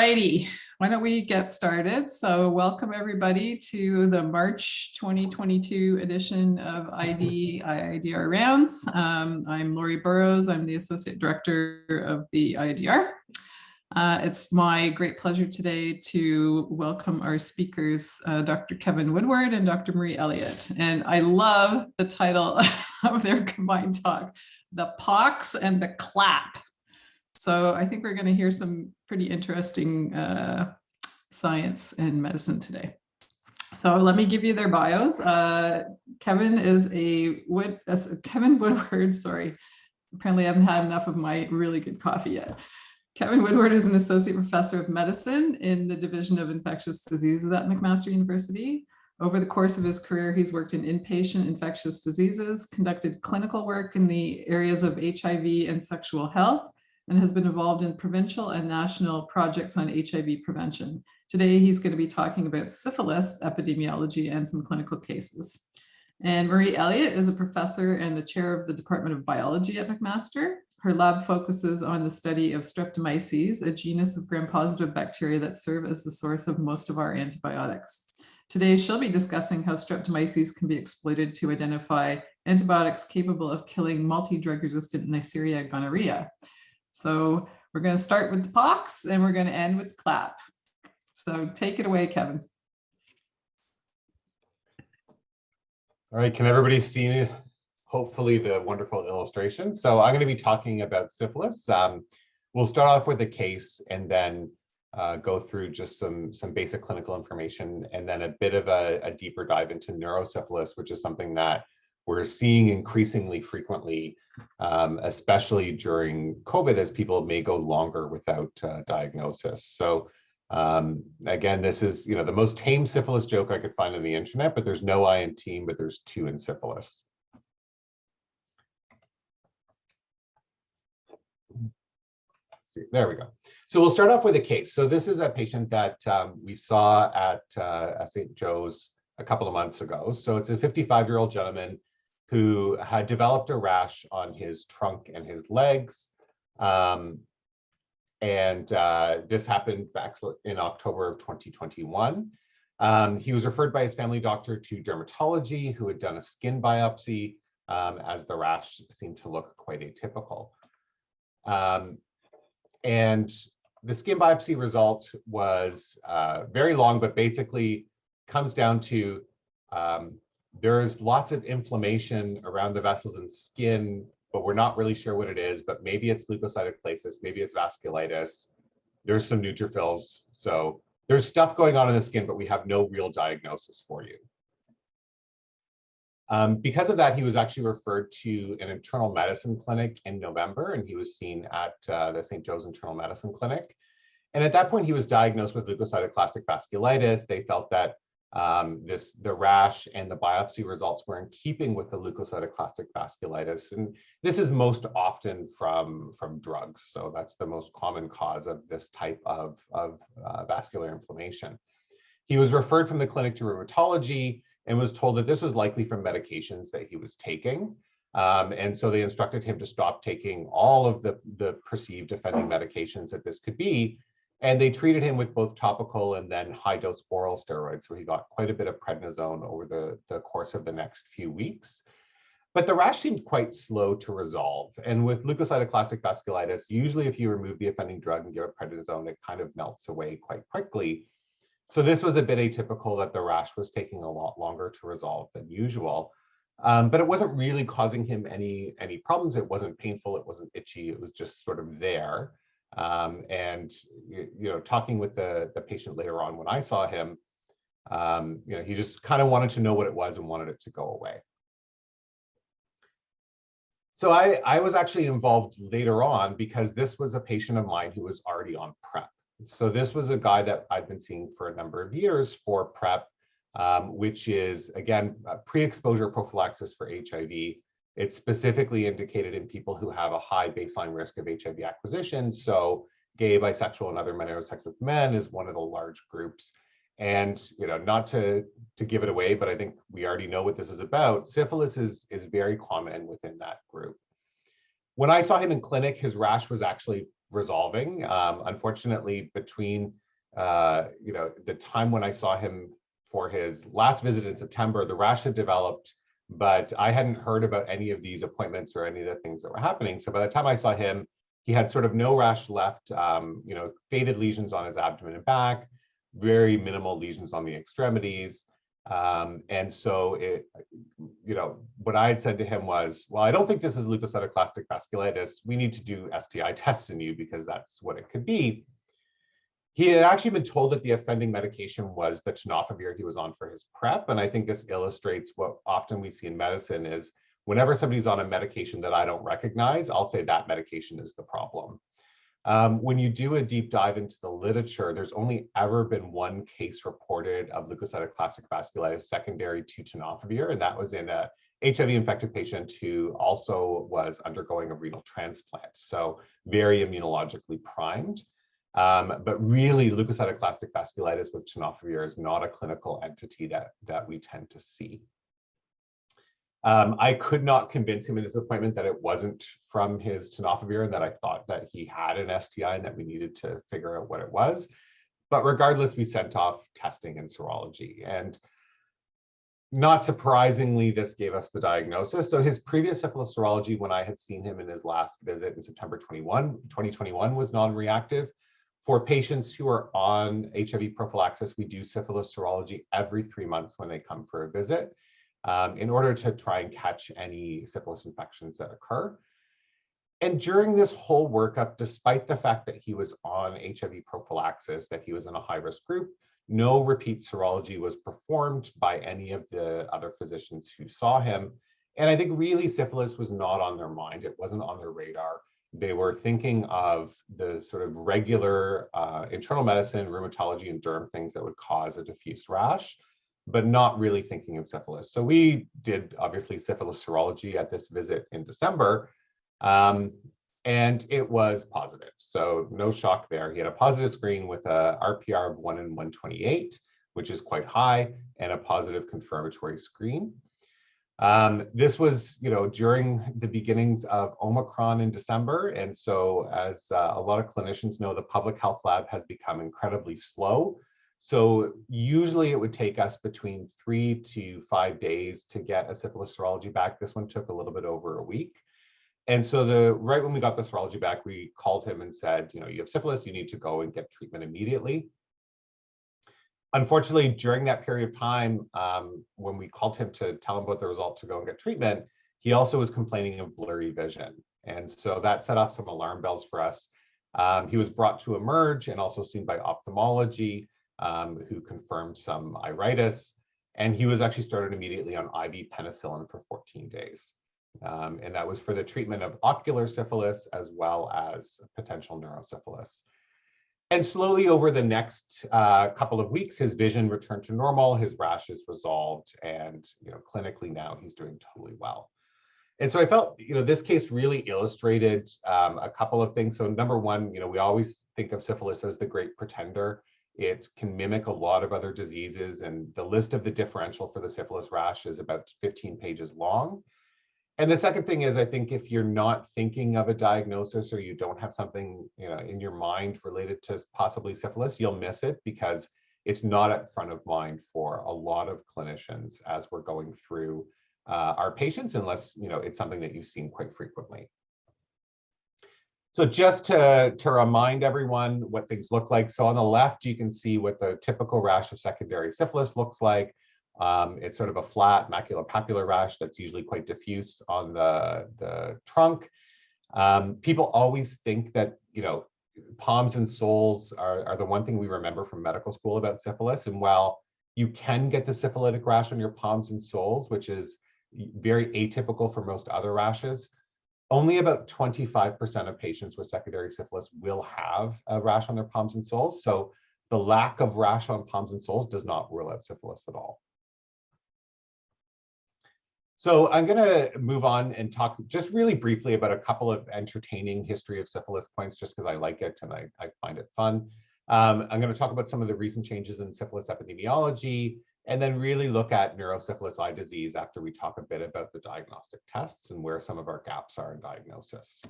righty, why don't we get started? So welcome everybody to the March 2022 edition of IIDR Rounds. I'm Laurie Burrows. I'm the Associate Director of the IIDR. It's my great pleasure today to welcome our speakers, Dr. Kevin Woodward and Dr. Marie Elliot. And I love the title of their combined talk, The Pox and the Clap. So I think we're going to hear some pretty interesting science and medicine today. So let me give you their bios. Kevin Woodward, sorry. Apparently I haven't had enough of my really good coffee yet. Kevin Woodward is an associate professor of medicine in the Division of Infectious Diseases at McMaster University. Over the course of his career, he's worked in inpatient infectious diseases, conducted clinical work in the areas of HIV and sexual health, and has been involved in provincial and national projects on HIV prevention. Today, he's going to be talking about syphilis, epidemiology, and some clinical cases. And Marie Elliot is a professor and the chair of the Department of Biology at McMaster. Her lab focuses on the study of Streptomyces, a genus of gram-positive bacteria that serve as the source of most of our antibiotics. Today, she'll be discussing how Streptomyces can be exploited to identify antibiotics capable of killing multi-drug-resistant Neisseria gonorrhea. So we're going to start with the pox and we're going to end with the clap. So take it away, Kevin. All right, can everybody see, hopefully, the wonderful illustration? So I'm going to be talking about syphilis. We'll start off with a case and then go through just some basic clinical information and then a bit of a deeper dive into neurosyphilis, which is something that we're seeing increasingly frequently, especially during COVID, as people may go longer without diagnosis. So again, this is the most tame syphilis joke I could find on the internet, but there's no I in team, but there's two in syphilis. Let's see, there we go. So we'll start off with a case. So this is a patient that we saw at St. Joe's a couple of months ago. So it's a 55-year-old gentleman who had developed a rash on his trunk and his legs. This happened back in October of 2021. He was referred by his family doctor to dermatology, who had done a skin biopsy, as the rash seemed to look quite atypical. And the skin biopsy result was very long, but basically comes down to there's lots of inflammation around the vessels and skin, but we're not really sure what it is, but maybe it's leukocytic places, maybe it's vasculitis. There's some neutrophils. So there's stuff going on in the skin, but we have no real diagnosis for you. Because of that, he was actually referred to an internal medicine clinic in November, and he was seen at the St. Joe's Internal Medicine Clinic. And at that point, he was diagnosed with leukocytoclastic vasculitis. They felt that the rash and the biopsy results were in keeping with the leukocytoclastic vasculitis. And this is most often from drugs. So that's the most common cause of this type of vascular inflammation. He was referred from the clinic to rheumatology and was told that this was likely from medications that he was taking. And so they instructed him to stop taking all of the perceived offending medications that this could be. And they treated him with both topical and then high-dose oral steroids. So he got quite a bit of prednisone over the course of the next few weeks. But the rash seemed quite slow to resolve. And with leukocytoclastic vasculitis, usually if you remove the offending drug and give it prednisone, it kind of melts away quite quickly. So this was a bit atypical that the rash was taking a lot longer to resolve than usual. But it wasn't really causing him any problems. It wasn't painful. It wasn't itchy. It was just sort of there. Talking with the patient later on when I saw him, he just kind of wanted to know what it was and wanted it to go away. So I was actually involved later on because this was a patient of mine who was already on PrEP. So this was a guy that I've been seeing for a number of years for PrEP, which is, again, pre-exposure prophylaxis for HIV. It's specifically indicated in people who have a high baseline risk of HIV acquisition. So gay, bisexual, and other men who have sex with men is one of the large groups. And not to give it away, but I think we already know what this is about. Syphilis is very common within that group. When I saw him in clinic, his rash was actually resolving. Unfortunately, between the time when I saw him for his last visit in September, the rash had developed, but I hadn't heard about any of these appointments or any of the things that were happening. So by the time I saw him, he had sort of no rash left, faded lesions on his abdomen and back, very minimal lesions on the extremities. And so what I had said to him was, well, I don't think this is leukocytoclastic vasculitis. We need to do STI tests in you because that's what it could be. He had actually been told that the offending medication was the tenofovir he was on for his PrEP. And I think this illustrates what often we see in medicine is whenever somebody's on a medication that I don't recognize, I'll say that medication is the problem. When you do a deep dive into the literature, there's only ever been one case reported of leukocytoclastic vasculitis secondary to tenofovir, and that was in a HIV-infected patient who also was undergoing a renal transplant, so very immunologically primed. But really, leukocytoclastic vasculitis with tenofovir is not a clinical entity that we tend to see. I could not convince him in his appointment that it wasn't from his tenofovir and that I thought that he had an STI and that we needed to figure out what it was. But regardless, we sent off testing and serology. And not surprisingly, this gave us the diagnosis. So his previous syphilis serology, when I had seen him in his last visit in September 2021, was non-reactive. For patients who are on HIV prophylaxis, we do syphilis serology every 3 months when they come for a visit, in order to try and catch any syphilis infections that occur. And during this whole workup, despite the fact that he was on HIV prophylaxis, that he was in a high-risk group, no repeat serology was performed by any of the other physicians who saw him. And I think really syphilis was not on their mind. It wasn't on their radar. They were thinking of the sort of regular internal medicine, rheumatology, and derm things that would cause a diffuse rash, but not really thinking of syphilis. So we did obviously syphilis serology at this visit in December, and it was positive. So no shock there. He had a positive screen with a RPR of 1 in 128, which is quite high, and a positive confirmatory screen. This was, during the beginnings of Omicron in December. And so as a lot of clinicians know, the public health lab has become incredibly slow. So usually it would take us between 3 to 5 days to get a syphilis serology back. This one took a little bit over a week. And so right when we got the serology back, we called him and said, you have syphilis, you need to go and get treatment immediately. Unfortunately, during that period of time, when we called him to tell him about the result to go and get treatment, he also was complaining of blurry vision. And so that set off some alarm bells for us. He was brought to Emerge and also seen by ophthalmology, who confirmed some iritis. And he was actually started immediately on IV penicillin for 14 days. And that was for the treatment of ocular syphilis as well as potential neurosyphilis. And slowly over the next couple of weeks, his vision returned to normal, his rashes resolved, and clinically now he's doing totally well. And so I felt, this case really illustrated a couple of things. So number one, we always think of syphilis as the great pretender. It can mimic a lot of other diseases, and the list of the differential for the syphilis rash is about 15 pages long. And the second thing is, I think if you're not thinking of a diagnosis or you don't have something in your mind related to possibly syphilis, you'll miss it because it's not at front of mind for a lot of clinicians as we're going through our patients, unless it's something that you've seen quite frequently. So just to remind everyone what things look like. So on the left, you can see what the typical rash of secondary syphilis looks like. It's sort of a flat maculopapular rash that's usually quite diffuse on the trunk. People always think that, palms and soles are the one thing we remember from medical school about syphilis. And while you can get the syphilitic rash on your palms and soles, which is very atypical for most other rashes, only about 25% of patients with secondary syphilis will have a rash on their palms and soles. So the lack of rash on palms and soles does not rule out syphilis at all. So I'm going to move on and talk just really briefly about a couple of entertaining history of syphilis points, just because I like it and I find it fun. I'm going to talk about some of the recent changes in syphilis epidemiology, and then really look at neurosyphilis eye disease after we talk a bit about the diagnostic tests and where some of our gaps are in diagnosis.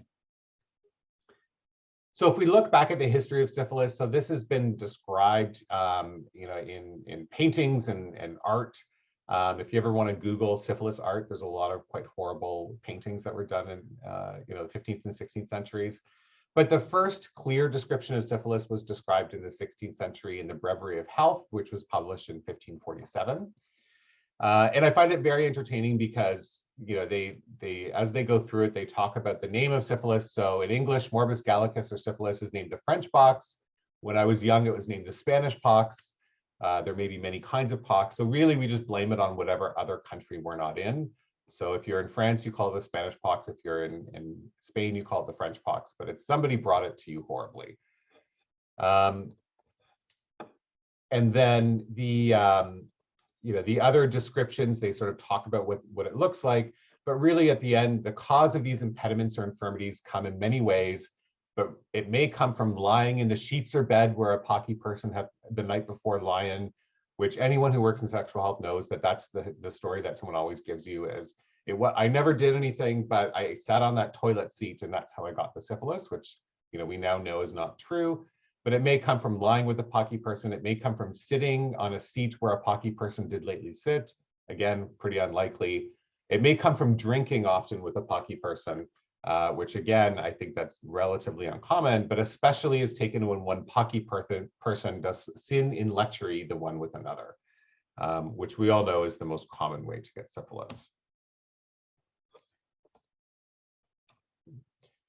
So if we look back at the history of syphilis, so this has been described, in paintings and art. If you ever want to Google syphilis art, there's a lot of quite horrible paintings that were done in, the 15th and 16th centuries. But the first clear description of syphilis was described in the 16th century in the Breviary of Health, which was published in 1547. And I find it very entertaining because, they as they go through it, they talk about the name of syphilis. So in English, morbus gallicus or syphilis is named the French pox. When I was young, it was named the Spanish pox. There may be many kinds of pox. So really, we just blame it on whatever other country we're not in. So if you're in France, you call it the Spanish pox. If you're in Spain, you call it the French pox. But it's somebody brought it to you horribly. And then the other descriptions, they sort of talk about what it looks like, but really at the end, the cause of these impediments or infirmities come in many ways, but it may come from lying in the sheets or bed where a pocky person had the night before lying, which anyone who works in sexual health knows that that's the story that someone always gives you is, I never did anything, but I sat on that toilet seat and that's how I got the syphilis, which we now know is not true. But it may come from lying with a pocky person. It may come from sitting on a seat where a pocky person did lately sit. Again, pretty unlikely. It may come from drinking often with a pocky person, which again, I think that's relatively uncommon, but especially is taken when one pocky person does sin in lechery the one with another, which we all know is the most common way to get syphilis.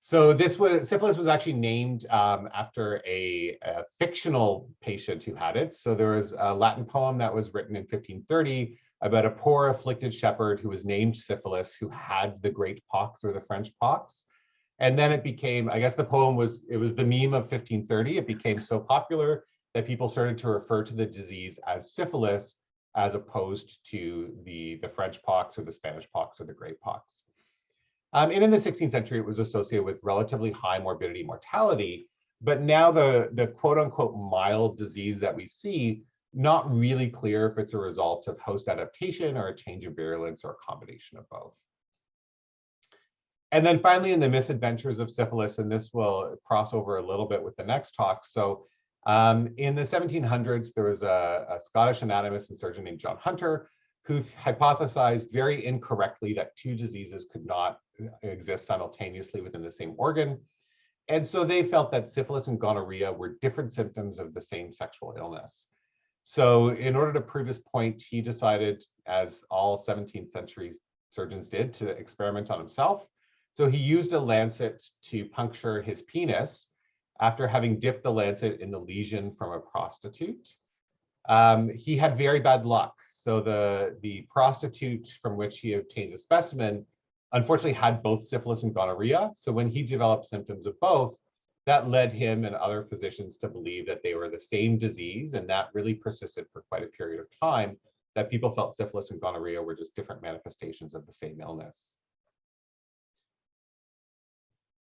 So syphilis was actually named after a fictional patient who had it. So there was a Latin poem that was written in 1530 about a poor afflicted shepherd who was named Syphilis, who had the great pox or the French pox. And then it became, I guess the poem was the meme of 1530. It became so popular that people started to refer to the disease as syphilis, as opposed to the French pox or the Spanish pox or the great pox. And in the 16th century, it was associated with relatively high morbidity mortality. But now the quote unquote mild disease that we see, not really clear if it's a result of host adaptation or a change of virulence or a combination of both. And then finally, in the misadventures of syphilis, and this will cross over a little bit with the next talk. So in the 1700s, there was a Scottish anatomist and surgeon named John Hunter, who hypothesized very incorrectly that two diseases could not exist simultaneously within the same organ. And so they felt that syphilis and gonorrhea were different symptoms of the same sexual illness. So in order to prove his point, he decided, as all 17th century surgeons did, to experiment on himself. So he used a lancet to puncture his penis after having dipped the lancet in the lesion from a prostitute. He had very bad luck. So the prostitute from which he obtained a specimen, unfortunately, had both syphilis and gonorrhea. So when he developed symptoms of both, that led him and other physicians to believe that they were the same disease. And that really persisted for quite a period of time, that people felt syphilis and gonorrhea were just different manifestations of the same illness.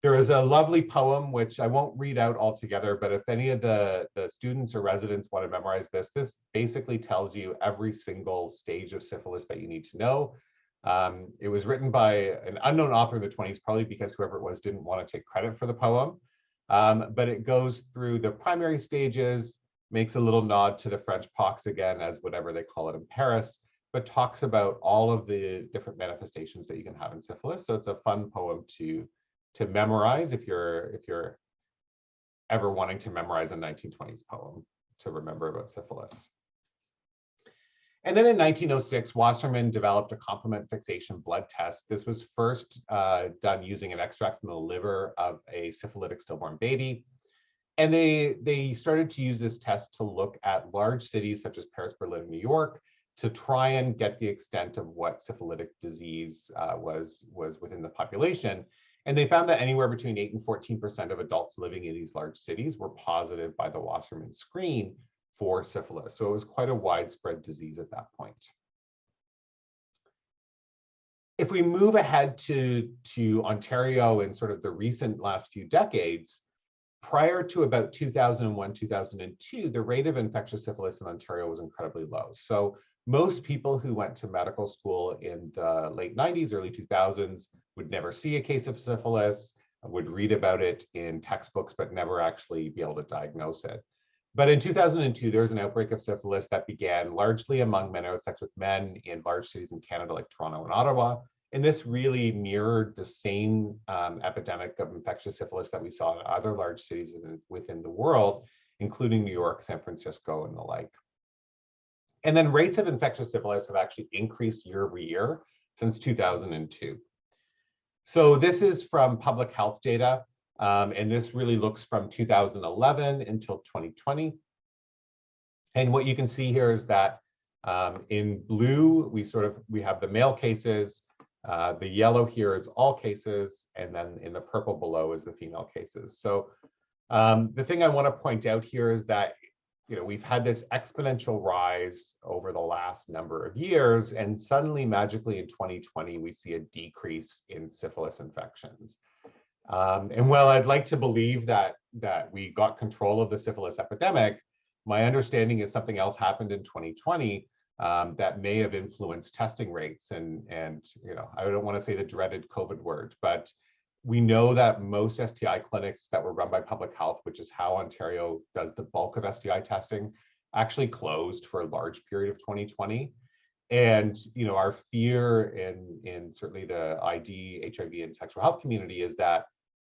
There is a lovely poem, which I won't read out altogether, but if any of the students or residents want to memorize this basically tells you every single stage of syphilis that you need to know. It was written by an unknown author in the 20s, probably because whoever it was didn't want to take credit for the poem. But it goes through the primary stages, makes a little nod to the French pox again as whatever they call it in Paris, but talks about all of the different manifestations that you can have in syphilis. So it's a fun poem to memorize if you're ever wanting to memorize a 1920s poem to remember about syphilis. And then in 1906, Wasserman developed a complement fixation blood test. This was first done using an extract from the liver of a syphilitic stillborn baby. And they started to use this test to look at large cities such as Paris, Berlin, and New York to try and get the extent of what syphilitic disease was within the population. And they found that anywhere between 8 and 14% of adults living in these large cities were positive by the Wasserman screen for syphilis. So it was quite a widespread disease at that point. If we move ahead to Ontario in sort of the recent last few decades, prior to about 2001, 2002, the rate of infectious syphilis in Ontario was incredibly low. So most people who went to medical school in the late 90s, early 2000s would never see a case of syphilis. would read about it in textbooks, but never actually be able to diagnose it. But in 2002, there was an outbreak of syphilis that began largely among men who had sex with men in large cities in Canada like Toronto and Ottawa. And this really mirrored the same epidemic of infectious syphilis that we saw in other large cities within the world, including New York, San Francisco, and the like. And then rates of infectious syphilis have actually increased year over year since 2002. So this is from public health data, and this really looks from 2011 until 2020. And what you can see here is that in blue, we have the male cases. The yellow here is all cases, and then in the purple below is the female cases. So the thing I want to point out here is that we've had this exponential rise over the last number of years, and suddenly, magically, in 2020, we see a decrease in syphilis infections. And while I'd like to believe that we got control of the syphilis epidemic, my understanding is something else happened in 2020 that may have influenced testing rates. And I don't want to say the dreaded COVID word, but we know that most STI clinics that were run by public health, which is how Ontario does the bulk of STI testing, actually closed for a large period of 2020. And our fear in certainly the ID, HIV, and sexual health community is that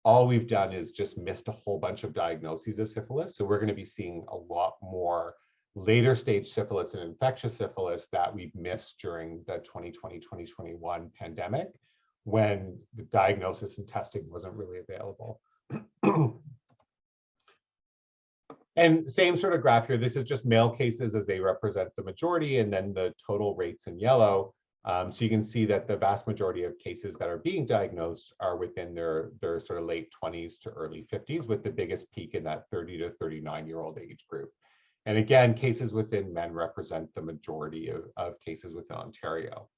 all we've done is just missed a whole bunch of diagnoses of syphilis. So we're going to be seeing a lot more later stage syphilis and infectious syphilis that we've missed during the 2020-2021 pandemic, when the diagnosis and testing wasn't really available. And same sort of graph here. This is just male cases as they represent the majority, and then the total rates in yellow. So you can see that the vast majority of cases that are being diagnosed are within their sort of late 20s to early 50s, with the biggest peak in that 30 to 39-year-old age group. And again, cases within men represent the majority of cases within Ontario.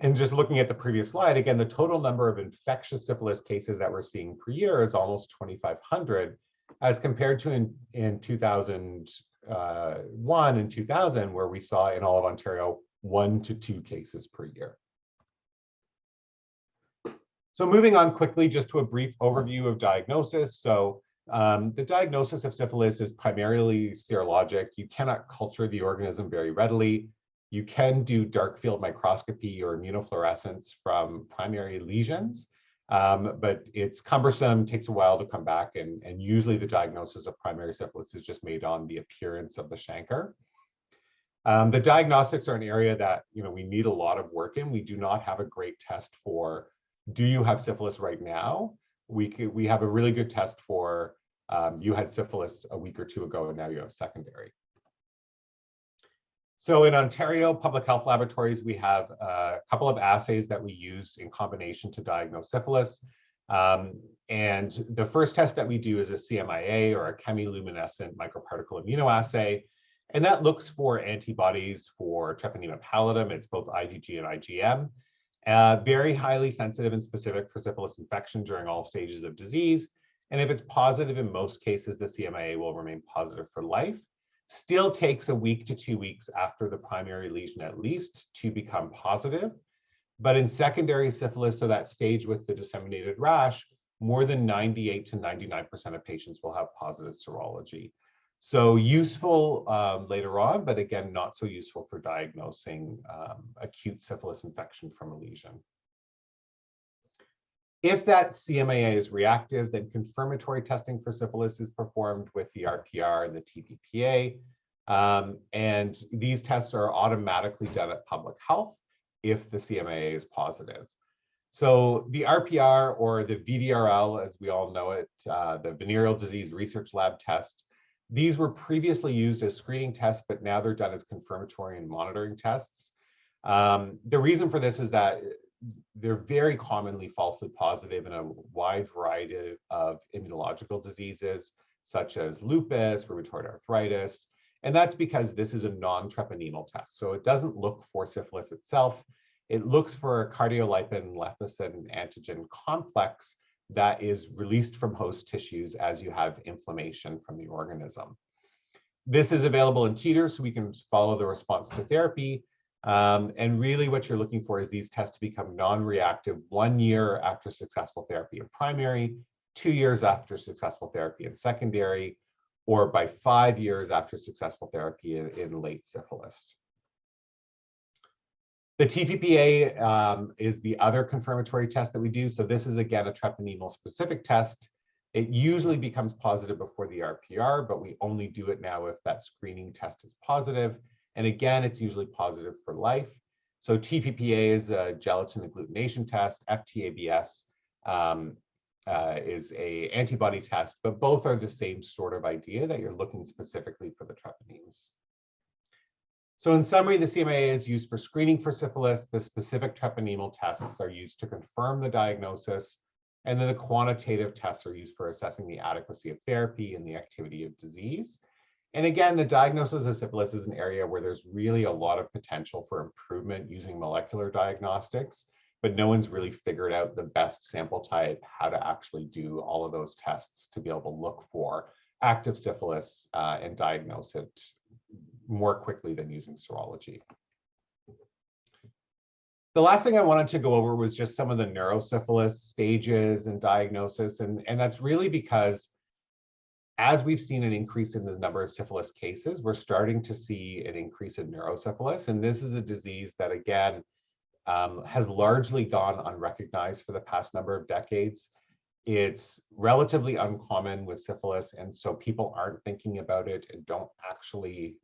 And just looking at the previous slide, again, the total number of infectious syphilis cases that we're seeing per year is almost 2,500, as compared to in 2001 and 2000, where we saw in all of Ontario 1 to 2 cases per year. So moving on quickly, just to a brief overview of diagnosis. So the diagnosis of syphilis is primarily serologic. You cannot culture the organism very readily. You can do dark field microscopy or immunofluorescence from primary lesions, but it's cumbersome, takes a while to come back, and usually the diagnosis of primary syphilis is just made on the appearance of the chancre. The diagnostics are an area that we need a lot of work in. We do not have a great test for, do you have syphilis right now? We have a really good test for, you had syphilis a week or two ago and now you have secondary. So in Ontario Public Health Laboratories, we have a couple of assays that we use in combination to diagnose syphilis. And the first test that we do is a CMIA, or a chemiluminescent microparticle immunoassay. And that looks for antibodies for Treponema pallidum. It's both IgG and IgM. Very highly sensitive and specific for syphilis infection during all stages of disease. And if it's positive in most cases, the CMIA will remain positive for life. Still takes a week to 2 weeks after the primary lesion at least to become positive. But in secondary syphilis, so that stage with the disseminated rash, more than 98 to 99% of patients will have positive serology. So useful later on, but again, not so useful for diagnosing acute syphilis infection from a lesion. If that CMIA is reactive, then confirmatory testing for syphilis is performed with the RPR and the TPPA. And these tests are automatically done at public health if the CMIA is positive. So the RPR, or the VDRL, as we all know it, the Venereal Disease Research Lab test, these were previously used as screening tests, but now they're done as confirmatory and monitoring tests. The reason for this is that they're very commonly falsely positive in a wide variety of immunological diseases, such as lupus, rheumatoid arthritis. And that's because this is a non-treponemal test. So it doesn't look for syphilis itself. It looks for a cardiolipin lecithin antigen complex that is released from host tissues as you have inflammation from the organism. This is available in titers, so we can follow the response to therapy. And really what you're looking for is these tests to become non-reactive 1 year after successful therapy in primary, 2 years after successful therapy in secondary, or by 5 years after successful therapy in late syphilis. The TPPA is the other confirmatory test that we do. So this is, again, a treponemal specific test. It usually becomes positive before the RPR, but we only do it now if that screening test is positive. And again, it's usually positive for life. So TPPA is a gelatin agglutination test. FTABS is an antibody test, but both are the same sort of idea that you're looking specifically for the treponemes. So in summary, the CMA is used for screening for syphilis. The specific treponemal tests are used to confirm the diagnosis, and then the quantitative tests are used for assessing the adequacy of therapy and the activity of disease. And again, the diagnosis of syphilis is an area where there's really a lot of potential for improvement using molecular diagnostics, but no one's really figured out the best sample type, how to actually do all of those tests to be able to look for active syphilis and diagnose it more quickly than using serology. The last thing I wanted to go over was just some of the neurosyphilis stages and diagnosis, and that's really because as we've seen an increase in the number of syphilis cases, we're starting to see an increase in neurosyphilis. And this is a disease that, again, has largely gone unrecognized for the past number of decades. It's relatively uncommon with syphilis, and so people aren't thinking about it and don't actually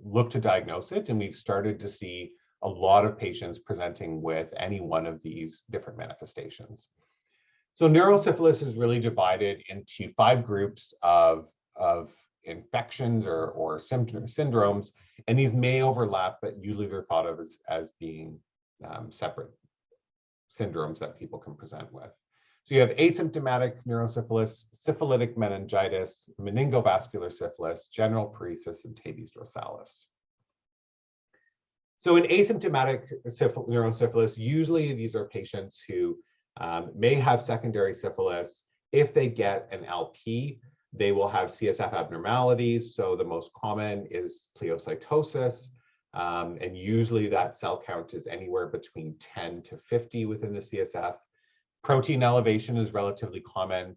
look to diagnose it. And we've started to see a lot of patients presenting with any one of these different manifestations. So neurosyphilis is really divided into 5 groups of infections or syndromes, and these may overlap, but usually they're thought of as being separate syndromes that people can present with. So you have asymptomatic neurosyphilis, syphilitic meningitis, meningovascular syphilis, general paresis, and Tabi's dorsalis. So in asymptomatic neurosyphilis, usually these are patients who may have secondary syphilis. If they get an LP, they will have CSF abnormalities. So the most common is pleocytosis, and usually that cell count is anywhere between 10 to 50 within the CSF. Protein elevation is relatively common.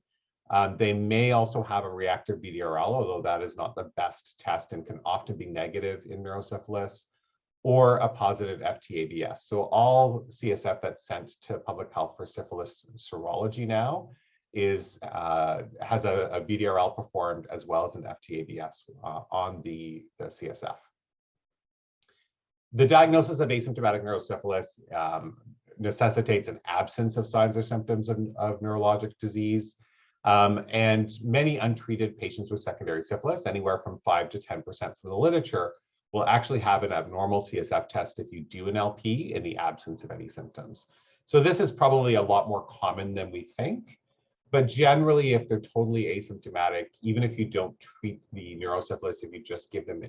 They may also have a reactive BDRL, although that is not the best test and can often be negative in neurosyphilis, or a positive FTABS. So all CSF that's sent to public health for syphilis serology now has a BDRL performed as well as an FTABS on the CSF. The diagnosis of asymptomatic neurosyphilis necessitates an absence of signs or symptoms of neurologic disease. And many untreated patients with secondary syphilis, anywhere from 5 to 10% from the literature, will actually have an abnormal CSF test if you do an LP in the absence of any symptoms. So this is probably a lot more common than we think. But generally, if they're totally asymptomatic, even if you don't treat the neurosyphilis, if you just give them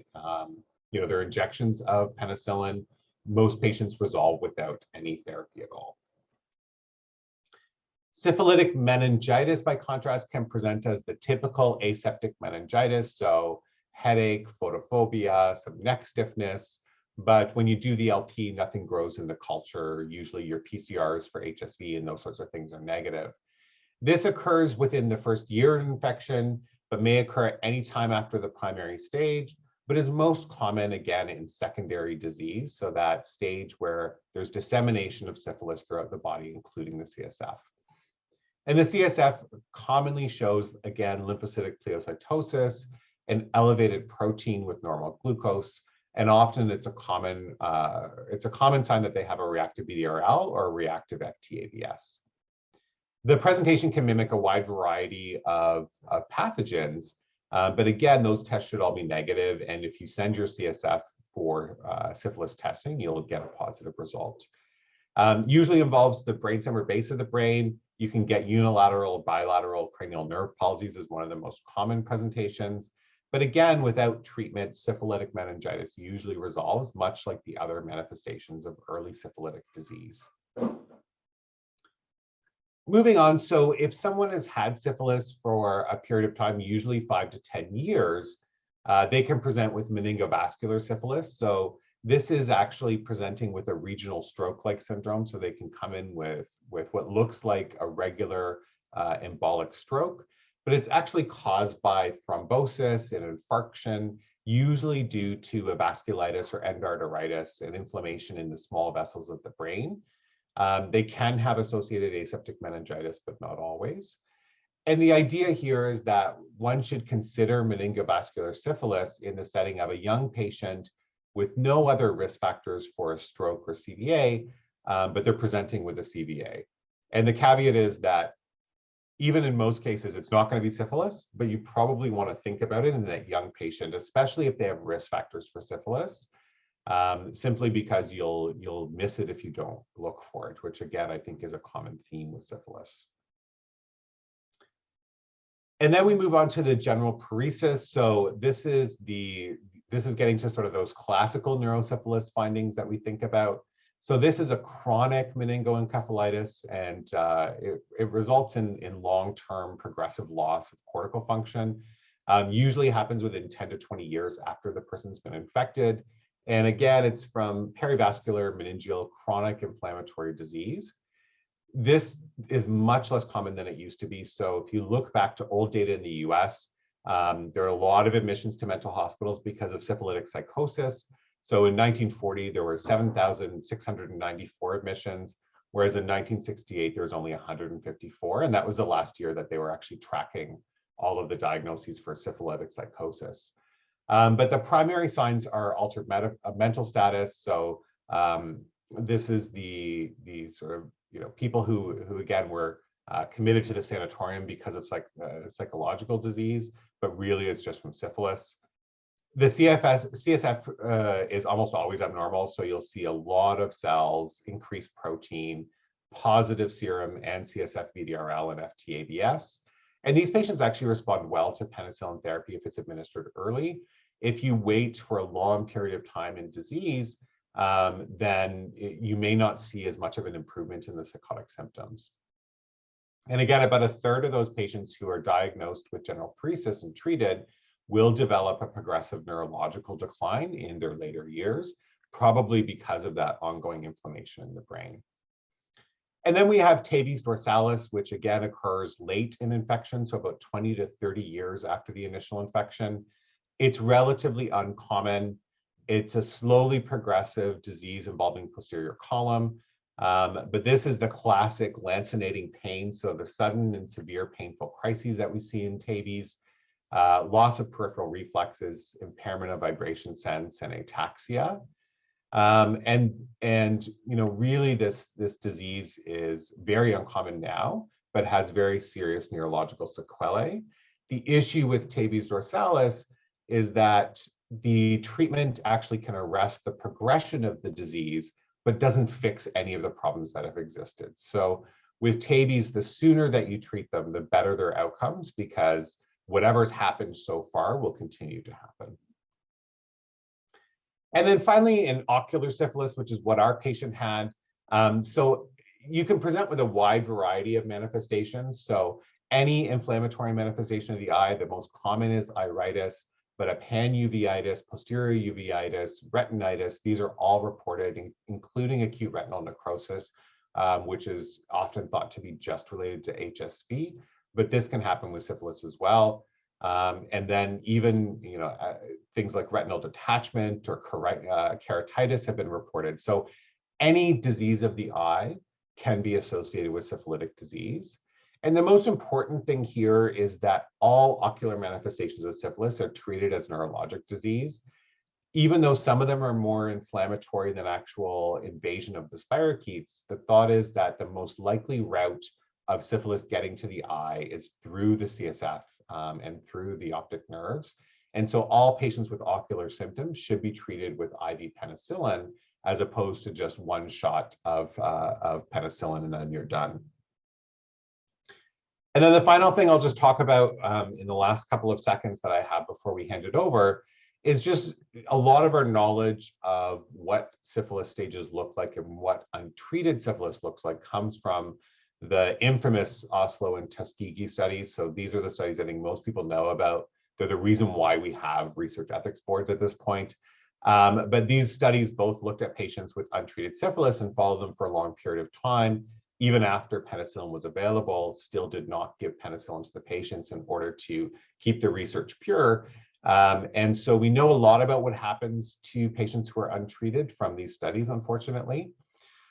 their injections of penicillin, most patients resolve without any therapy at all. Syphilitic meningitis, by contrast, can present as the typical aseptic meningitis, so headache, photophobia, some neck stiffness. But when you do the LP, nothing grows in the culture. Usually your PCRs for HSV and those sorts of things are negative. This occurs within the first year of infection, but may occur at any time after the primary stage, but is most common, again, in secondary disease, so that stage where there's dissemination of syphilis throughout the body, including the CSF. And the CSF commonly shows, again, lymphocytic pleocytosis, an elevated protein with normal glucose, and often it's a common sign that they have a reactive BDRL or a reactive FTABS. The presentation can mimic a wide variety of pathogens, but again, those tests should all be negative. And if you send your CSF for syphilis testing, you'll get a positive result. Usually involves the brainstem or base of the brain. You can get unilateral, bilateral cranial nerve palsies as one of the most common presentations. But again, without treatment, syphilitic meningitis usually resolves, much like the other manifestations of early syphilitic disease. Moving on, so if someone has had syphilis for a period of time, usually 5 to 10 years, they can present with meningovascular syphilis. So This is actually presenting with a regional stroke-like syndrome, so they can come in with what looks like a regular embolic stroke, but it's actually caused by thrombosis and infarction, usually due to a vasculitis or endarteritis and inflammation in the small vessels of the brain. They can have associated aseptic meningitis, but not always. And the idea here is that one should consider meningovascular syphilis in the setting of a young patient with no other risk factors for a stroke or CVA, but they're presenting with a CVA. And the caveat is that even in most cases, it's not going to be syphilis, but you probably want to think about it in that young patient, especially if they have risk factors for syphilis, simply because you'll miss it if you don't look for it, which again, I think is a common theme with syphilis. And then we move on to the general paresis. So this is getting to sort of those classical neurosyphilis findings that we think about. So this is a chronic meningoencephalitis, and it results in long-term progressive loss of cortical function. Usually happens within 10 to 20 years after the person's been infected. And again, it's from perivascular meningeal chronic inflammatory disease. This is much less common than it used to be. So if you look back to old data in the US, there are a lot of admissions to mental hospitals because of syphilitic psychosis. So in 1940, there were 7,694 admissions, whereas in 1968, there was only 154. And that was the last year that they were actually tracking all of the diagnoses for syphilitic psychosis. But the primary signs are altered mental status. So this is the sort of people who again were committed to the sanatorium because of psychological disease, but really it's just from syphilis. The CSF is almost always abnormal, so you'll see a lot of cells, increased protein, positive serum and CSF VDRL and FTABS. And these patients actually respond well to penicillin therapy if it's administered early. If you wait for a long period of time in disease, then you may not see as much of an improvement in the psychotic symptoms. And again, about a third of those patients who are diagnosed with general paresis and treated will develop a progressive neurological decline in their later years, probably because of that ongoing inflammation in the brain. And then we have Tabi's dorsalis, which again occurs late in infection, so about 20 to 30 years after the initial infection. It's relatively uncommon. It's a slowly progressive disease involving posterior column, but this is the classic lancinating pain, so the sudden and severe painful crises that we see in Tabi's, loss of peripheral reflexes, impairment of vibration sense, and ataxia. And really this disease is very uncommon now, but has very serious neurological sequelae. The issue with Tabi's dorsalis is that the treatment actually can arrest the progression of the disease, but doesn't fix any of the problems that have existed. So with Tabi's, the sooner that you treat them, the better their outcomes, because whatever's happened so far will continue to happen. And then finally, in ocular syphilis, which is what our patient had. So you can present with a wide variety of manifestations. So any inflammatory manifestation of the eye, the most common is iritis, but a panuveitis, posterior uveitis, retinitis, these are all reported, including acute retinal necrosis, which is often thought to be just related to HSV, but this can happen with syphilis as well. And then even things like retinal detachment or keratitis have been reported. So any disease of the eye can be associated with syphilitic disease. And the most important thing here is that all ocular manifestations of syphilis are treated as neurologic disease. Even though some of them are more inflammatory than actual invasion of the spirochetes, the thought is that the most likely route of syphilis getting to the eye is through the CSF and through the optic nerves. And so all patients with ocular symptoms should be treated with IV penicillin, as opposed to just one shot of penicillin and then you're done. And then the final thing I'll just talk about in the last couple of seconds that I have before we hand it over is just a lot of our knowledge of what syphilis stages look like and what untreated syphilis looks like comes from the infamous Oslo and Tuskegee studies. So these are the studies I think most people know about. They're the reason why we have research ethics boards at this point. But these studies both looked at patients with untreated syphilis and followed them for a long period of time. Even after penicillin was available, still did not give penicillin to the patients in order to keep the research pure. And so we know a lot about what happens to patients who are untreated from these studies, unfortunately.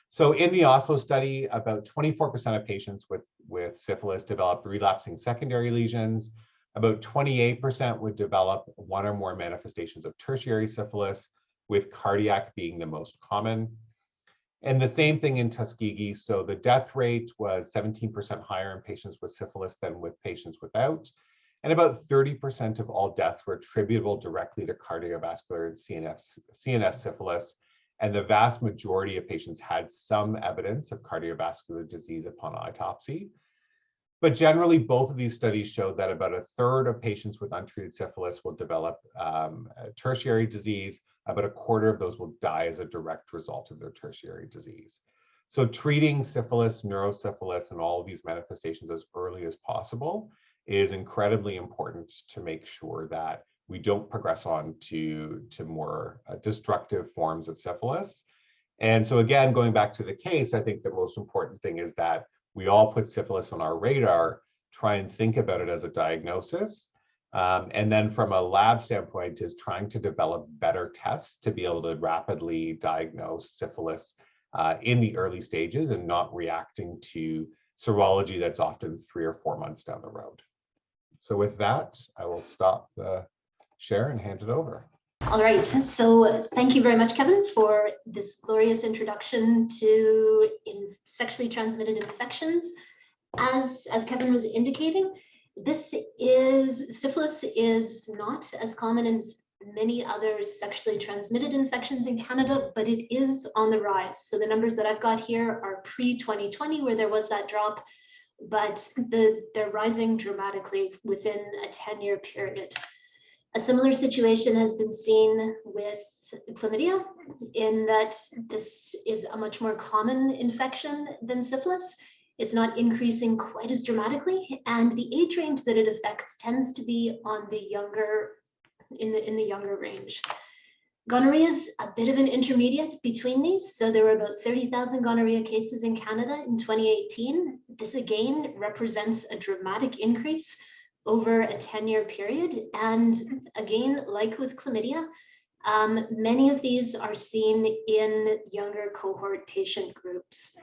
So in the Oslo study, about 24% of patients with syphilis developed relapsing secondary lesions. About 28% would develop one or more manifestations of tertiary syphilis, with cardiac being the most common. And the same thing in Tuskegee. So the death rate was 17% higher in patients with syphilis than with patients without. And about 30% of all deaths were attributable directly to cardiovascular and CNS syphilis. And the vast majority of patients had some evidence of cardiovascular disease upon autopsy. But generally, both of these studies showed that about a third of patients with untreated syphilis will develop tertiary disease. About a quarter of those will die as a direct result of their tertiary disease. So treating syphilis, neurosyphilis, and all of these manifestations as early as possible is incredibly important to make sure that we don't progress on to more destructive forms of syphilis. And so again, going back to the case, I think the most important thing is that we all put syphilis on our radar, try and think about it as a diagnosis. And then from a lab standpoint is trying to develop better tests to be able to rapidly diagnose syphilis in the early stages and not reacting to serology that's often 3 or 4 months down the road. So with that, I will stop the share and hand it over. All right, so thank you very much, Kevin, for this glorious introduction to sexually transmitted infections. As Kevin was indicating, syphilis is not as common as many other sexually transmitted infections in Canada, but it is on the rise. So the numbers that I've got here are pre-2020, where there was that drop, but they're rising dramatically within a 10-year period. A similar situation has been seen with chlamydia, in that this is a much more common infection than syphilis. It's not increasing quite as dramatically, and the age range that it affects tends to be on the younger, in the younger range. Gonorrhea is a bit of an intermediate between these. So there were about 30,000 gonorrhea cases in Canada in 2018. This again represents a dramatic increase over a 10-year period. And again, like with chlamydia, many of these are seen in younger cohort patient groups.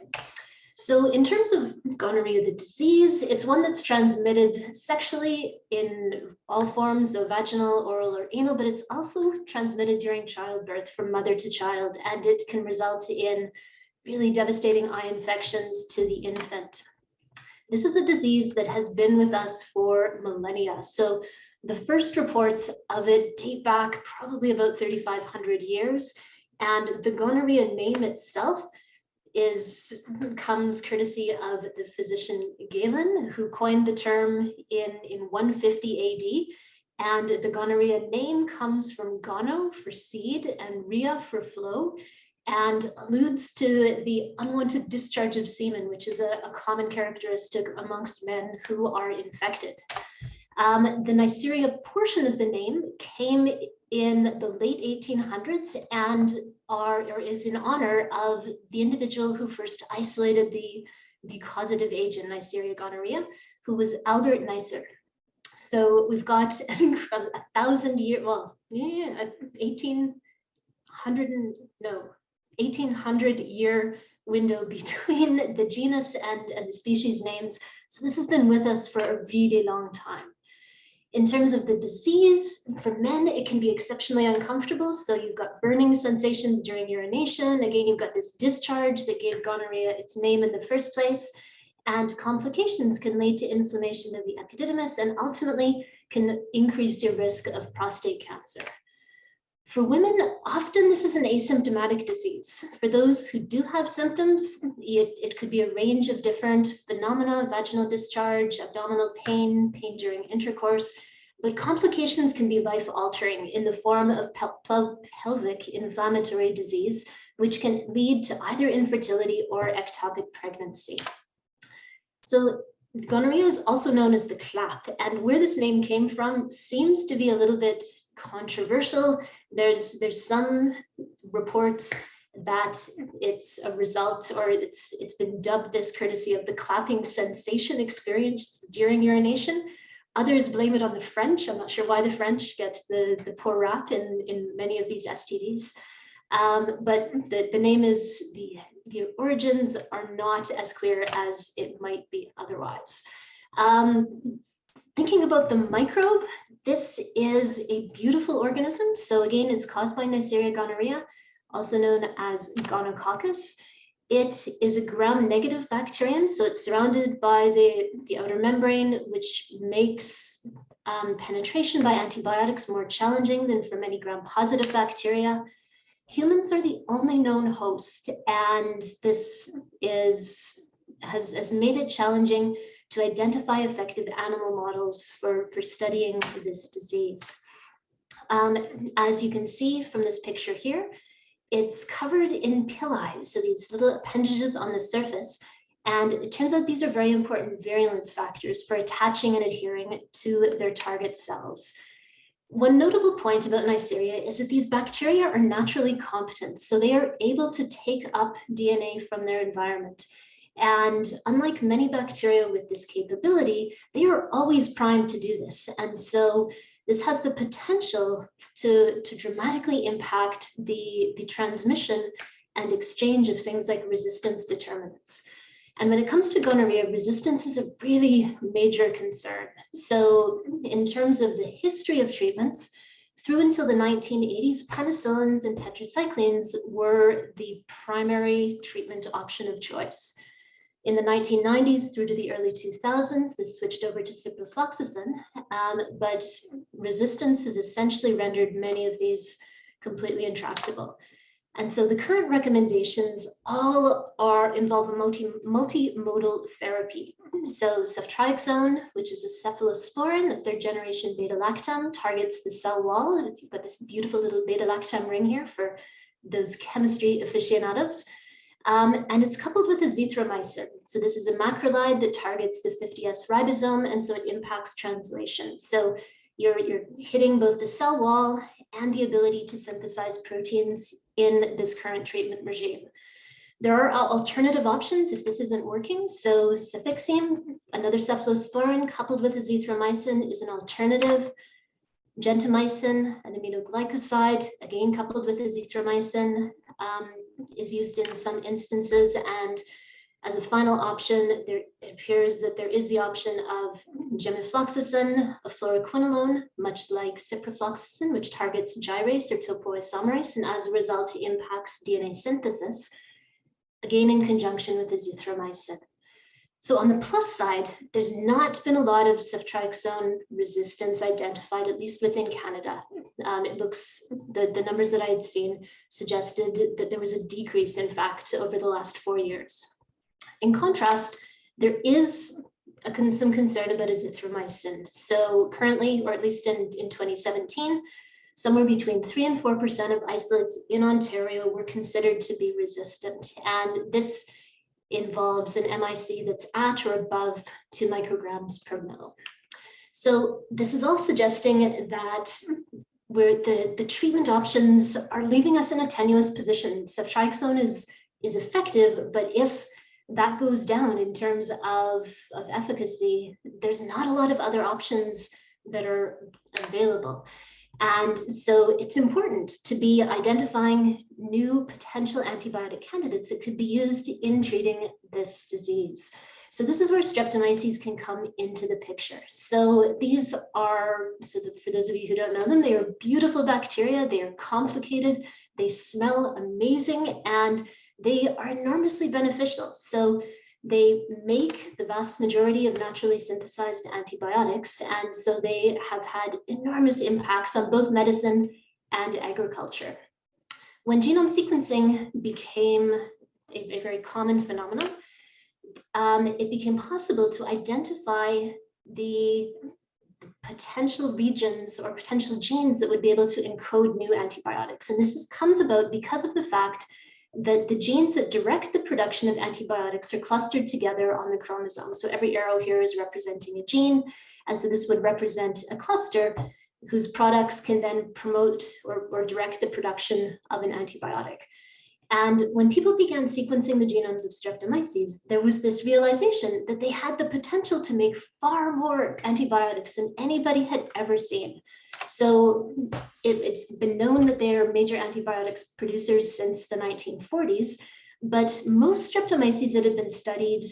So in terms of gonorrhea, the disease, it's one that's transmitted sexually in all forms, so vaginal, oral, or anal, but it's also transmitted during childbirth from mother to child, and it can result in really devastating eye infections to the infant. This is a disease that has been with us for millennia. So the first reports of it date back probably about 3,500 years. And the gonorrhea name itself comes courtesy of the physician Galen, who coined the term in 150 AD. And the gonorrhea name comes from gono for seed and rhea for flow, and alludes to the unwanted discharge of semen, which is a common characteristic amongst men who are infected. The Neisseria portion of the name came in the late 1800s and is in honor of the individual who first isolated the causative agent Neisseria gonorrhea, who was Albert Neisser. So we've got an incredible 1800-year window between the genus and the species names. So this has been with us for a really long time. In terms of the disease, for men, it can be exceptionally uncomfortable. So you've got burning sensations during urination. Again, you've got this discharge that gave gonorrhea its name in the first place. And complications can lead to inflammation of the epididymis and ultimately can increase your risk of prostate cancer. For women, often this is an asymptomatic disease. For those who do have symptoms, it could be a range of different phenomena: vaginal discharge, abdominal pain, pain during intercourse, but complications can be life-altering in the form of pelvic inflammatory disease, which can lead to either infertility or ectopic pregnancy. So Gonorrhea is also known as the clap, and where this name came from seems to be a little bit controversial. There's some reports that it's a result, or it's been dubbed this courtesy of the clapping sensation experienced during urination. Others blame it on the French. I'm not sure why the French get the poor rap in many of these STDs. But the name is, the origins are not as clear as it might be otherwise. Thinking about the microbe, this is a beautiful organism. So again, it's caused by Neisseria gonorrhea, also known as gonococcus. It is a gram-negative bacterium, so it's surrounded by the outer membrane, which makes penetration by antibiotics more challenging than for many gram-positive bacteria. Humans are the only known host, and this has made it challenging to identify effective animal models for studying this disease. As you can see from this picture here, it's covered in pili, so these little appendages on the surface, and it turns out these are very important virulence factors for attaching and adhering to their target cells. One notable point about Neisseria is that these bacteria are naturally competent, so they are able to take up DNA from their environment. And unlike many bacteria with this capability, they are always primed to do this. And so this has the potential to dramatically impact the transmission and exchange of things like resistance determinants. And when it comes to gonorrhea, resistance is a really major concern. So in terms of the history of treatments, through until the 1980s, penicillins and tetracyclines were the primary treatment option of choice. In the 1990s through to the early 2000s, this switched over to ciprofloxacin, but resistance has essentially rendered many of these completely intractable. And so the current recommendations all involve a multimodal therapy. So ceftriaxone, which is a cephalosporin, a third generation beta-lactam, targets the cell wall. And you've got this beautiful little beta-lactam ring here for those chemistry aficionados. And it's coupled with azithromycin. So this is a macrolide that targets the 50S ribosome, and so it impacts translation. So you're hitting both the cell wall and the ability to synthesize proteins in this current treatment regime. There are alternative options if this isn't working. So cefixime, another cephalosporin coupled with azithromycin, is an alternative. Gentamicin, an aminoglycoside, again coupled with azithromycin, is used in some instances. And as a final option, it appears that there is the option of gemifloxacin, a fluoroquinolone, much like ciprofloxacin, which targets gyrase or topoisomerase, and as a result impacts DNA synthesis, again in conjunction with azithromycin. So on the plus side, there's not been a lot of ceftriaxone resistance identified, at least within Canada. It looks, the numbers that I had seen suggested that there was a decrease, in fact, over the last 4 years. In contrast, there is some concern about azithromycin. So currently, or at least in 2017, somewhere between 3 and 4% of isolates in Ontario were considered to be resistant. And this involves an MIC that's at or above 2 micrograms per mil. So this is all suggesting that where the treatment options are leaving us in a tenuous position. Ceftriaxone is effective, but if that goes down in terms of efficacy, there's not a lot of other options that are available. And so it's important to be identifying new potential antibiotic candidates that could be used in treating this disease. So this is where Streptomyces can come into the picture. So these are, for those of you who don't know them, they are beautiful bacteria. They are complicated. They smell amazing, and they are enormously beneficial. So they make the vast majority of naturally synthesized antibiotics, and so they have had enormous impacts on both medicine and agriculture. When genome sequencing became a very common phenomenon, it became possible to identify the potential regions or potential genes that would be able to encode new antibiotics. And this comes about because of the fact that the genes that direct the production of antibiotics are clustered together on the chromosome. So every arrow here is representing a gene. And so this would represent a cluster whose products can then promote or direct the production of an antibiotic. And when people began sequencing the genomes of Streptomyces, there was this realization that they had the potential to make far more antibiotics than anybody had ever seen. So it's been known that they are major antibiotics producers since the 1940s, but most Streptomyces that have been studied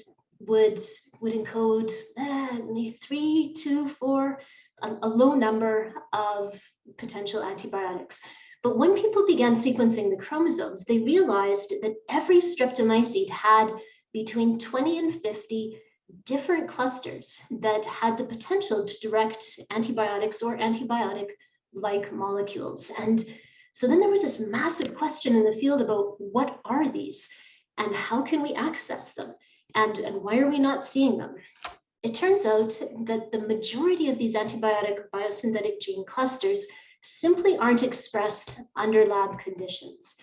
would encode maybe 3, 2, 4, a low number of potential antibiotics. But when people began sequencing the chromosomes, they realized that every Streptomycete had between 20 and 50 different clusters that had the potential to direct antibiotics or antibiotic-like molecules. And so then there was this massive question in the field about what are these and how can we access them and why are we not seeing them? It turns out that the majority of these antibiotic biosynthetic gene clusters simply aren't expressed under lab conditions.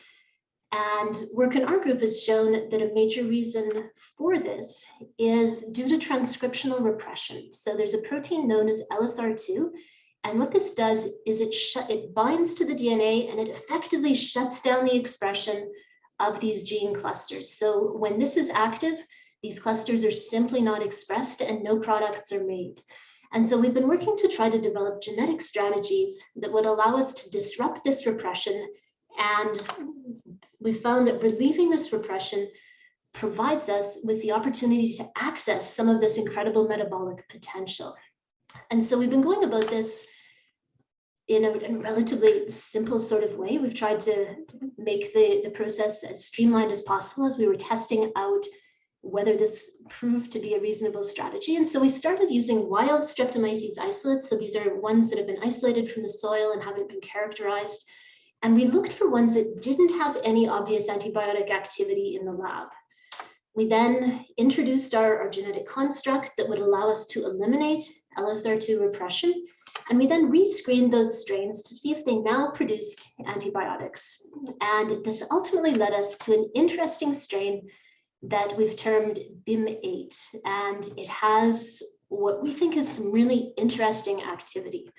And work in our group has shown that a major reason for this is due to transcriptional repression. So there's a protein known as LSR2, and what this does is it binds to the DNA and it effectively shuts down the expression of these gene clusters. So when this is active, these clusters are simply not expressed and no products are made. And so we've been working to try to develop genetic strategies that would allow us to disrupt this repression. And we found that relieving this repression provides us with the opportunity to access some of this incredible metabolic potential. And so we've been going about this in a relatively simple sort of way. We've tried to make the process as streamlined as possible as we were testing out whether this proved to be a reasonable strategy. And so we started using wild Streptomyces isolates. So these are ones that have been isolated from the soil and haven't been characterized. And we looked for ones that didn't have any obvious antibiotic activity in the lab. We then introduced our genetic construct that would allow us to eliminate LSR2 repression. And we then rescreened those strains to see if they now produced antibiotics. And this ultimately led us to an interesting strain that we've termed BIM8, and it has what we think is some really interesting activity.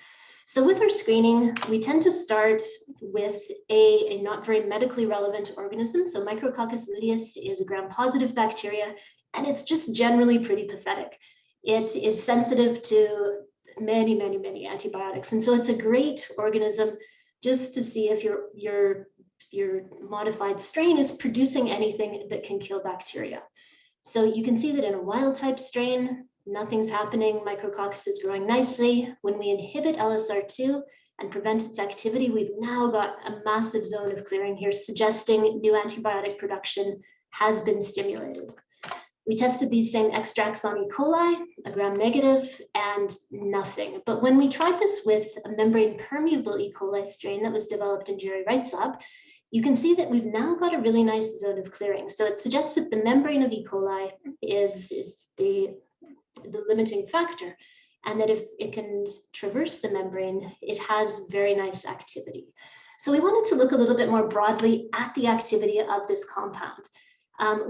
So with our screening, we tend to start with a not very medically relevant organism. So Micrococcus luteus is a gram-positive bacteria, and it's just generally pretty pathetic. It is sensitive to many, many, many antibiotics. And so it's a great organism just to see if your modified strain is producing anything that can kill bacteria. So you can see that in a wild type strain, nothing's happening. Micrococcus is growing nicely. When we inhibit LSR2 and prevent its activity, we've now got a massive zone of clearing here, suggesting new antibiotic production has been stimulated. We tested these same extracts on E. coli, a gram-negative, and nothing. But when we tried this with a membrane-permeable E. coli strain that was developed in Jerry Wright's lab, you can see that we've now got a really nice zone of clearing. So it suggests that the membrane of E. coli is the limiting factor, and that if it can traverse the membrane, it has very nice activity. So we wanted to look a little bit more broadly at the activity of this compound.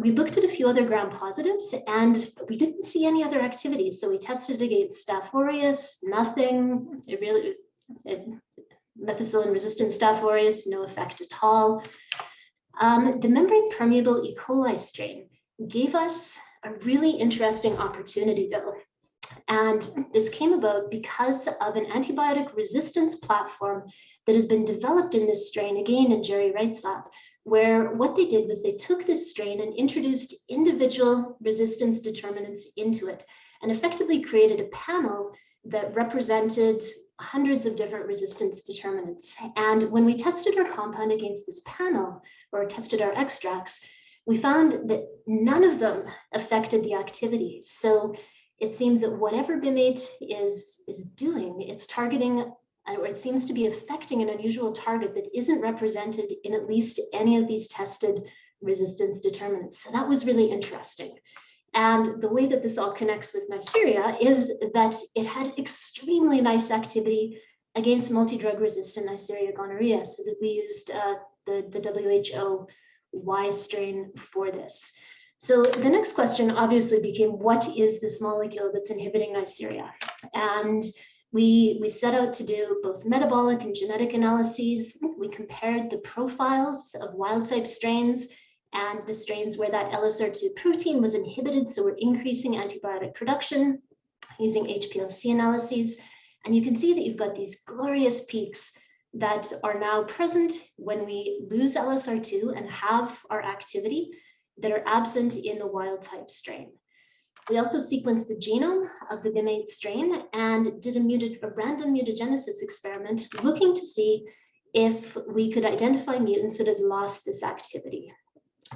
We looked at a few other gram-positives, and we didn't see any other activities. So we tested it against Staph aureus, nothing. Methicillin-resistant Staph aureus, no effect at all. The membrane-permeable E. coli strain gave us a really interesting opportunity, though. And this came about because of an antibiotic resistance platform that has been developed in this strain, again in Jerry Wright's lab, where what they did was they took this strain and introduced individual resistance determinants into it and effectively created a panel that represented hundreds of different resistance determinants. And when we tested our compound against this panel, or tested our extracts, we found that none of them affected the activity. So it seems that whatever BIM8 is doing, it's targeting, or it seems to be affecting an unusual target that isn't represented in at least any of these tested resistance determinants. So that was really interesting. And the way that this all connects with Neisseria is that it had extremely nice activity against multi-drug resistant Neisseria gonorrhea, so that we used the WHO Y strain for this. So the next question obviously became, what is this molecule that's inhibiting Neisseria? And we set out to do both metabolic and genetic analyses. We compared the profiles of wild type strains and the strains where that LSR2 protein was inhibited. So we're increasing antibiotic production using HPLC analyses. And you can see that you've got these glorious peaks that are now present when we lose LSR2 and have our activity that are absent in the wild type strain. We also sequenced the genome of the BIM8 strain and did a random mutagenesis experiment looking to see if we could identify mutants that had lost this activity.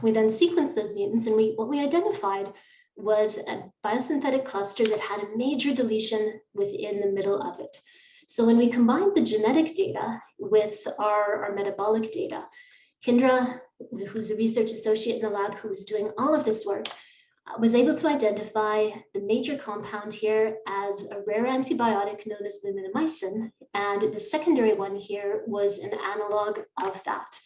We then sequenced those mutants, and what we identified was a biosynthetic cluster that had a major deletion within the middle of it. So when we combined the genetic data with our metabolic data, Kendra, who's a research associate in the lab who was doing all of this work, was able to identify the major compound here as a rare antibiotic known as luminomycin, and the secondary one here was an analog of that.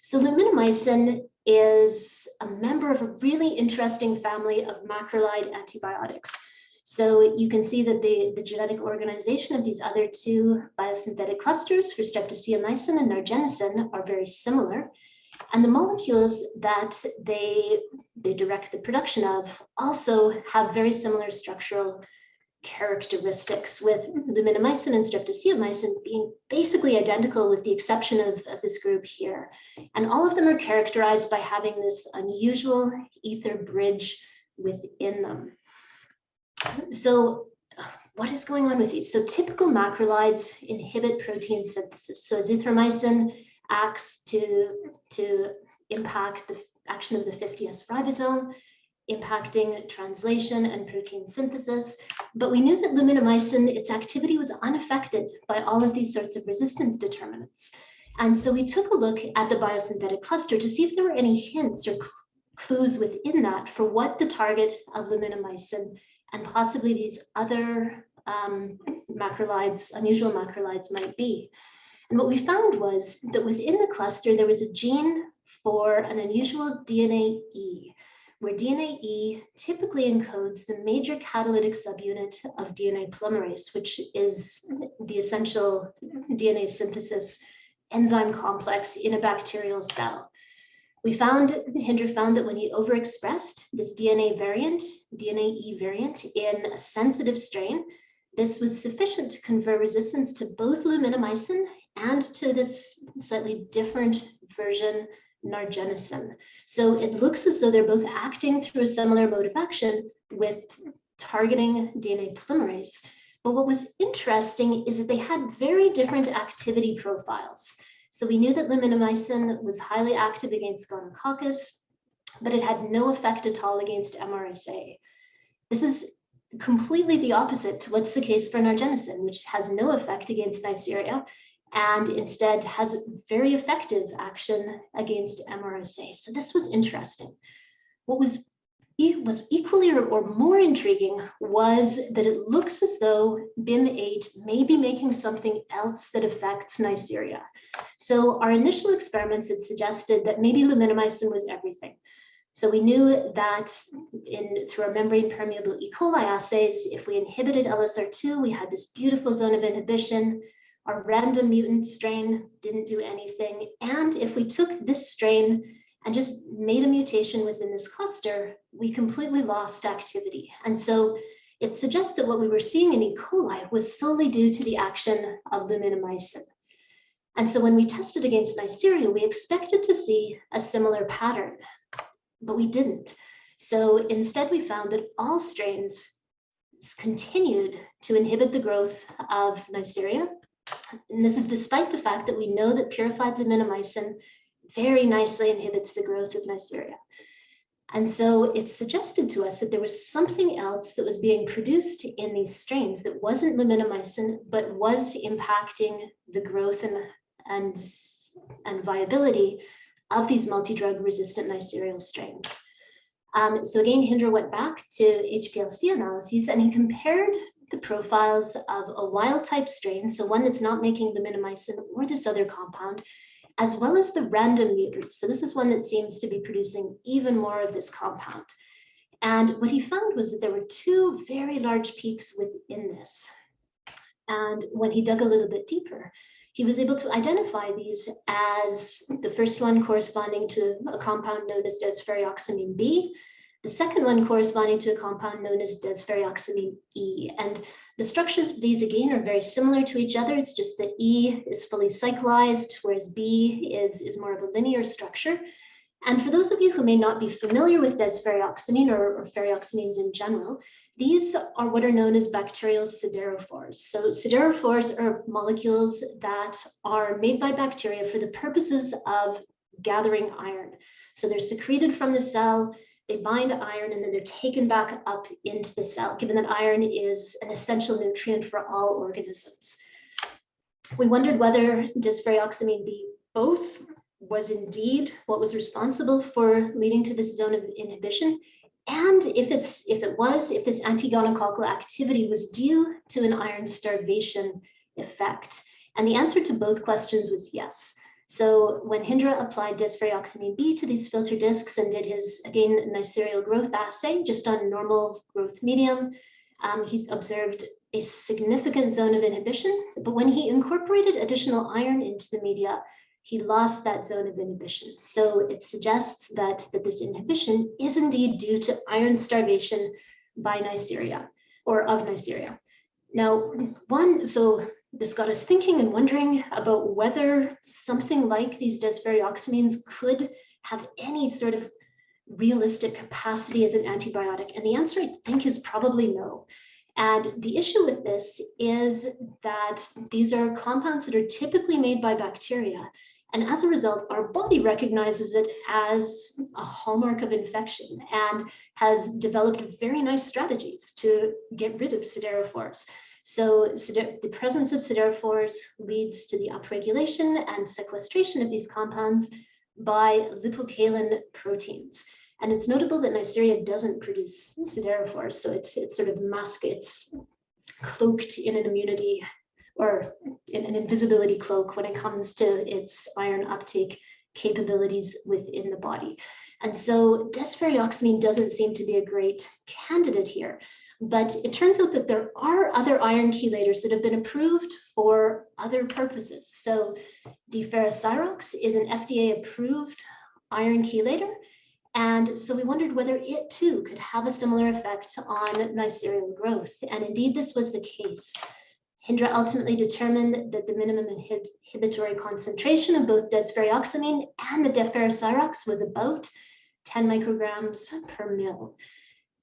So luminomycin is a member of a really interesting family of macrolide antibiotics. So you can see that the genetic organization of these other two biosynthetic clusters for streptomycin and nargenicin are very similar. And the molecules that they direct the production of also have very similar structural characteristics, with luminomycin and streptomycin being basically identical with the exception of this group here. And all of them are characterized by having this unusual ether bridge within them. So what is going on with these? So typical macrolides inhibit protein synthesis. So azithromycin acts to impact the action of the 50S ribosome, impacting translation and protein synthesis. But we knew that luminomycin, its activity was unaffected by all of these sorts of resistance determinants. And so we took a look at the biosynthetic cluster to see if there were any hints or clues within that for what the target of luminomycin and possibly these other macrolides, unusual macrolides, might be. And what we found was that within the cluster, there was a gene for an unusual DNA E, where DNA E typically encodes the major catalytic subunit of DNA polymerase, which is the essential DNA synthesis enzyme complex in a bacterial cell. Hinder found that when he overexpressed this DNA E variant in a sensitive strain, this was sufficient to confer resistance to both luminomycin and to this slightly different version, nargenicin. So it looks as though they're both acting through a similar mode of action with targeting DNA polymerase. But what was interesting is that they had very different activity profiles. So we knew that luminomycin was highly active against gonococcus, but it had no effect at all against MRSA. This is completely the opposite to what's the case for nargenicin, which has no effect against Neisseria and instead has very effective action against MRSA. So this was interesting. What was equally or more intriguing was that it looks as though BIM8 may be making something else that affects Neisseria. So our initial experiments had suggested that maybe luminomycin was everything. So we knew that through our membrane permeable E. coli assays, if we inhibited LSR2, we had this beautiful zone of inhibition. Our random mutant strain didn't do anything. And if we took this strain and just made a mutation within this cluster, we completely lost activity. And so it suggests that what we were seeing in E. coli was solely due to the action of luminomycin. And so when we tested against Neisseria, we expected to see a similar pattern, but we didn't. So instead, we found that all strains continued to inhibit the growth of Neisseria. And this is despite the fact that we know that purified luminomycin very nicely inhibits the growth of Neisseria. And so it suggested to us that there was something else that was being produced in these strains that wasn't luminomycin, but was impacting the growth and viability of these multi-drug resistant Neisserial strains. So again, Hinder went back to HPLC analyses and he compared the profiles of a wild type strain, so one that's not making luminomycin or this other compound, as well as the random mutant. So this is one that seems to be producing even more of this compound. And what he found was that there were two very large peaks within this. And when he dug a little bit deeper, he was able to identify these as the first one corresponding to a compound known as desferrioxamine B, the second one corresponding to a compound known as desferrioxamine E. And the structures of these, again, are very similar to each other. It's just that E is fully cyclized, whereas B is more of a linear structure. And for those of you who may not be familiar with desferrioxamine or ferrioxamines in general, these are what are known as bacterial sederofores. So sederofores are molecules that are made by bacteria for the purposes of gathering iron. So they're secreted from the cell, they bind iron, and then they're taken back up into the cell, given that iron is an essential nutrient for all organisms. We wondered whether desferrioxamine B both was indeed what was responsible for leading to this zone of inhibition, and if this antigonococcal activity was due to an iron starvation effect. And the answer to both questions was yes. So when Hindra applied desferrioxamine B to these filter discs and did his, again, Neisserial growth assay just on normal growth medium, he's observed a significant zone of inhibition. But when he incorporated additional iron into the media, he lost that zone of inhibition. So it suggests that this inhibition is indeed due to iron starvation by Neisseria, or of Neisseria. Now, so this got us thinking and wondering about whether something like these desferrioxamines could have any sort of realistic capacity as an antibiotic. And the answer, I think, is probably no. And the issue with this is that these are compounds that are typically made by bacteria. And as a result, our body recognizes it as a hallmark of infection and has developed very nice strategies to get rid of sederofores. So the presence of sederofores leads to the upregulation and sequestration of these compounds by lipocalin proteins. And it's notable that Neisseria doesn't produce sederofores, so it's sort of it's cloaked in an immunity or in an invisibility cloak when it comes to its iron uptake capabilities within the body. And so desferrioxamine doesn't seem to be a great candidate here. But it turns out that there are other iron chelators that have been approved for other purposes. So Ferrocyrox is an FDA-approved iron chelator. And so we wondered whether it too could have a similar effect on Neisserial growth. And indeed, this was the case. Hindra ultimately determined that the minimum inhibitory concentration of both desferrioxamine and the Ferrocyrox was about 10 micrograms per mil.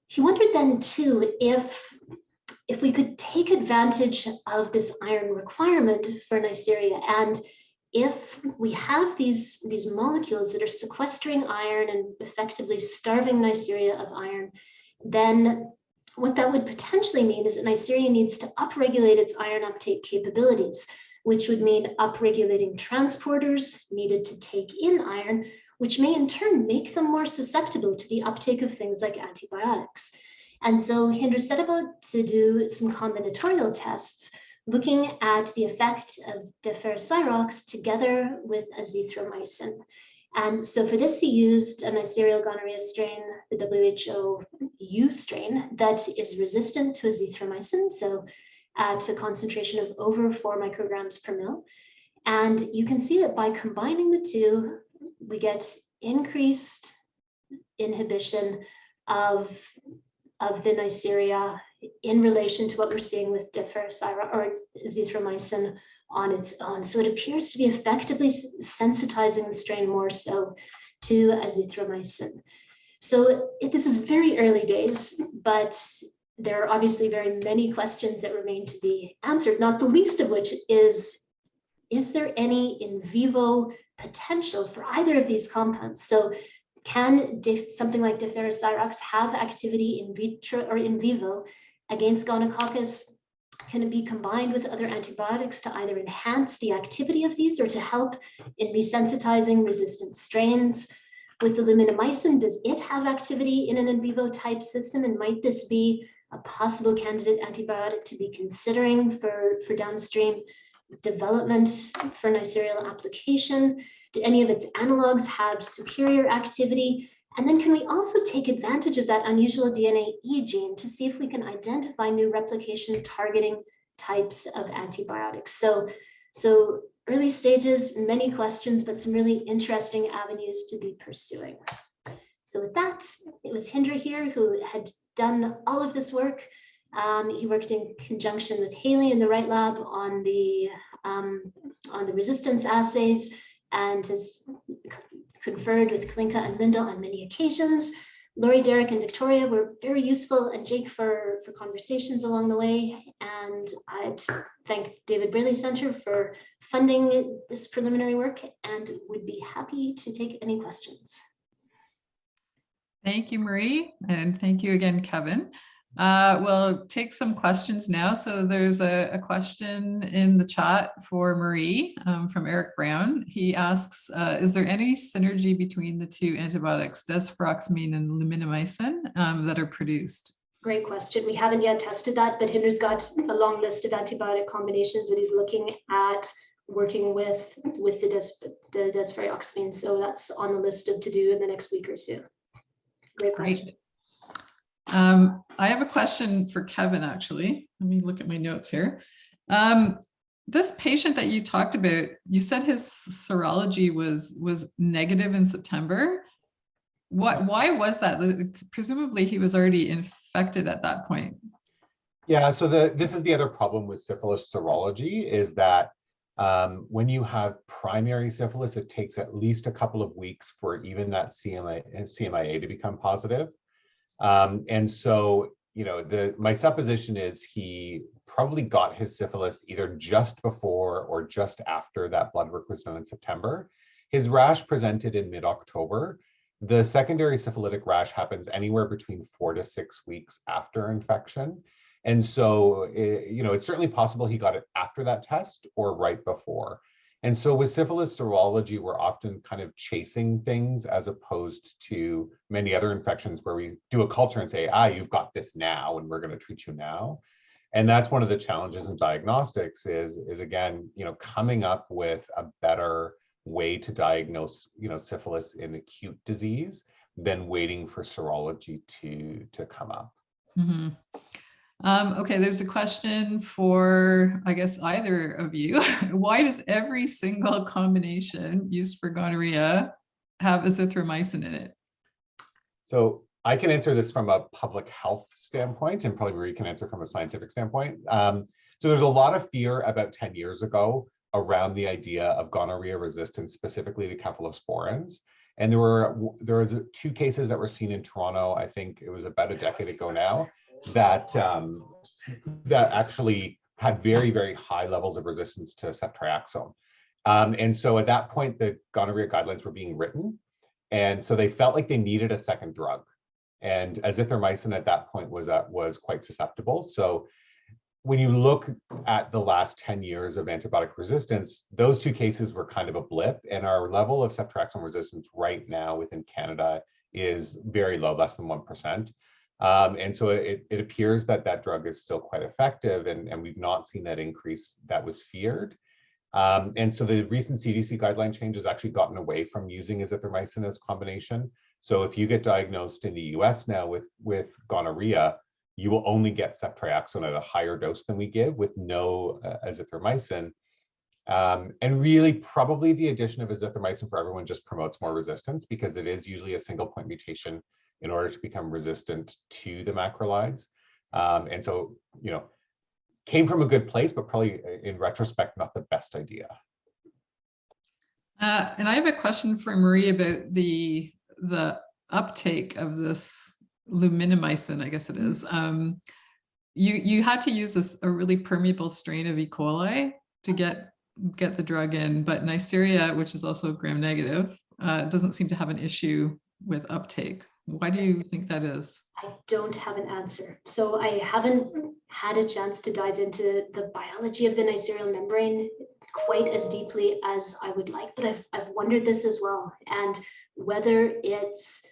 He wondered then too if we could take advantage of this iron requirement for Neisseria, and if we have these molecules that are sequestering iron and effectively starving Neisseria of iron, then what that would potentially mean is that Neisseria needs to upregulate its iron uptake capabilities, which would mean upregulating transporters needed to take in iron, which may in turn make them more susceptible to the uptake of things like antibiotics. And so Hindra set about to do some combinatorial tests looking at the effect of Ferrocyrox together with Azithromycin. And so for this, he used a Neisserial gonorrhea strain, the WHO U strain, that is resistant to Azithromycin, so at a concentration of over 4 micrograms per mil. And you can see that by combining the two, we get increased inhibition of the Neisseria in relation to what we're seeing with Ferrocyrox or Azithromycin on its own. So it appears to be effectively sensitizing the strain more so to Azithromycin. So this is very early days, but there are obviously very many questions that remain to be answered, not the least of which is there any in vivo potential for either of these compounds? So can something like Ferrocyrox have activity in vitro or in vivo against gonococcus? Can it be combined with other antibiotics to either enhance the activity of these or to help in resensitizing resistant strains? With the luminomycin, does it have activity in an in vivo type system? And might this be a possible candidate antibiotic to be considering for downstream development for Neisseria application? Do any of its analogs have superior activity? And then can we also take advantage of that unusual DNA E gene to see if we can identify new replication targeting types of antibiotics? So early stages, many questions, but some really interesting avenues to be pursuing. So with that, it was Hindra here who had done all of this work. He worked in conjunction with Haley in the Wright Lab on the resistance assays and has conferred with Kalinka and Lyndall on many occasions. Laurie, Derek, and Victoria were very useful, and Jake for conversations along the way. And I'd thank David Braley Center for funding this preliminary work and would be happy to take any questions. Thank you, Marie, and thank you again, Kevin. We'll take some questions now. So there's a question in the chat for Marie from Eric Brown. He asks, is there any synergy between the two antibiotics, desferoxamine and luminomycin, that are produced? Great question. We haven't yet tested that, but Hinder's got a long list of antibiotic combinations that he's looking at working with the desferoxamine. So that's on the list of to do in the next week or two. Great question. Great. I have a question for Kevin, actually. Let me look at my notes here. This patient that you talked about, you said his serology was negative in September. Why was that? Presumably he was already infected at that point. Yeah, so this is the other problem with syphilis serology is that when you have primary syphilis, it takes at least a couple of weeks for even that CMIA to become positive. And so, you know, my supposition is he probably got his syphilis either just before or just after that blood work was done in September. His rash presented in mid-October. The secondary syphilitic rash happens anywhere between 4 to 6 weeks after infection. And so, you know, it's certainly possible he got it after that test or right before. And so with syphilis serology, we're often kind of chasing things as opposed to many other infections where we do a culture and say, you've got this now and we're going to treat you now. And that's one of the challenges in diagnostics is again, you know, coming up with a better way to diagnose, you know, syphilis in acute disease than waiting for serology to come up. Mm-hmm. Okay, there's a question for, I guess, either of you. Why does every single combination used for gonorrhea have azithromycin in it? So I can answer this from a public health standpoint, and probably Marie can answer from a scientific standpoint. So there's a lot of fear about 10 years ago around the idea of gonorrhea resistance, specifically to cephalosporins. And there was 2 cases that were seen in Toronto, I think it was about a decade ago now, that actually had very, very high levels of resistance to ceftriaxone. And so at that point, the gonorrhea guidelines were being written. And so they felt like they needed a second drug. And azithromycin at that point was quite susceptible. So when you look at the last 10 years of antibiotic resistance, those 2 cases were kind of a blip. And our level of ceftriaxone resistance right now within Canada is very low, less than 1%. And so it appears that that drug is still quite effective, and we've not seen that increase that was feared. And so the recent CDC guideline change has actually gotten away from using azithromycin as combination. So if you get diagnosed in the US now with gonorrhea, you will only get ceftriaxone at a higher dose than we give with no azithromycin. And really probably the addition of azithromycin for everyone just promotes more resistance because it is usually a single point mutation in order to become resistant to the macrolides. And so, you know, came from a good place, but probably in retrospect, not the best idea. And I have a question for Marie about the uptake of this luminomycin, I guess it is. You had to use a really permeable strain of E. coli to get the drug in, but Neisseria, which is also gram-negative, doesn't seem to have an issue with uptake. Why do you think that is? I don't have an answer. So I haven't had a chance to dive into the biology of the Neisseria membrane quite as deeply as I would like, but I've wondered this as well. And whether it's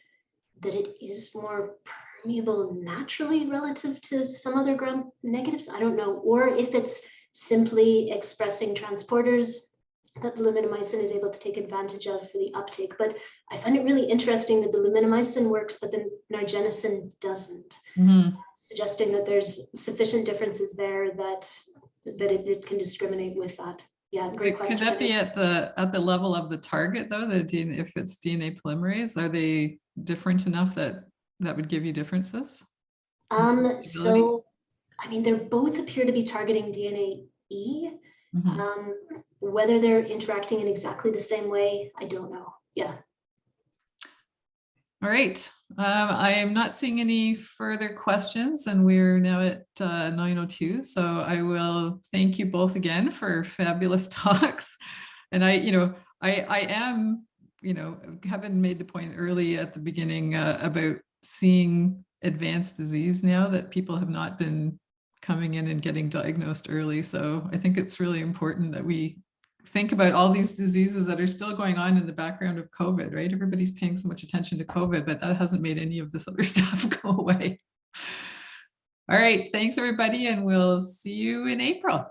that it is more permeable naturally relative to some other gram negatives, I don't know. Or if it's simply expressing transporters that the luminomycin is able to take advantage of for the uptake. But I find it really interesting that the luminomycin works, but the nargenicin doesn't, suggesting that there's sufficient differences there that it can discriminate with that. Yeah, great question. Could that be at the level of the target though? The DNA, if it's DNA polymerase, are they different enough that would give you differences? So I mean, they both appear to be targeting DNA E. Whether they're interacting in exactly the same way, I don't know. Yeah. All right. I am not seeing any further questions, and we're now at 9:02. So I will thank you both again for fabulous talks. And I am, Kevin made the point early at the beginning about seeing advanced disease now that people have not been coming in and getting diagnosed early. So I think it's really important that we think about all these diseases that are still going on in the background of COVID, right? Everybody's paying so much attention to COVID, but that hasn't made any of this other stuff go away. All right, thanks everybody, and we'll see you in April.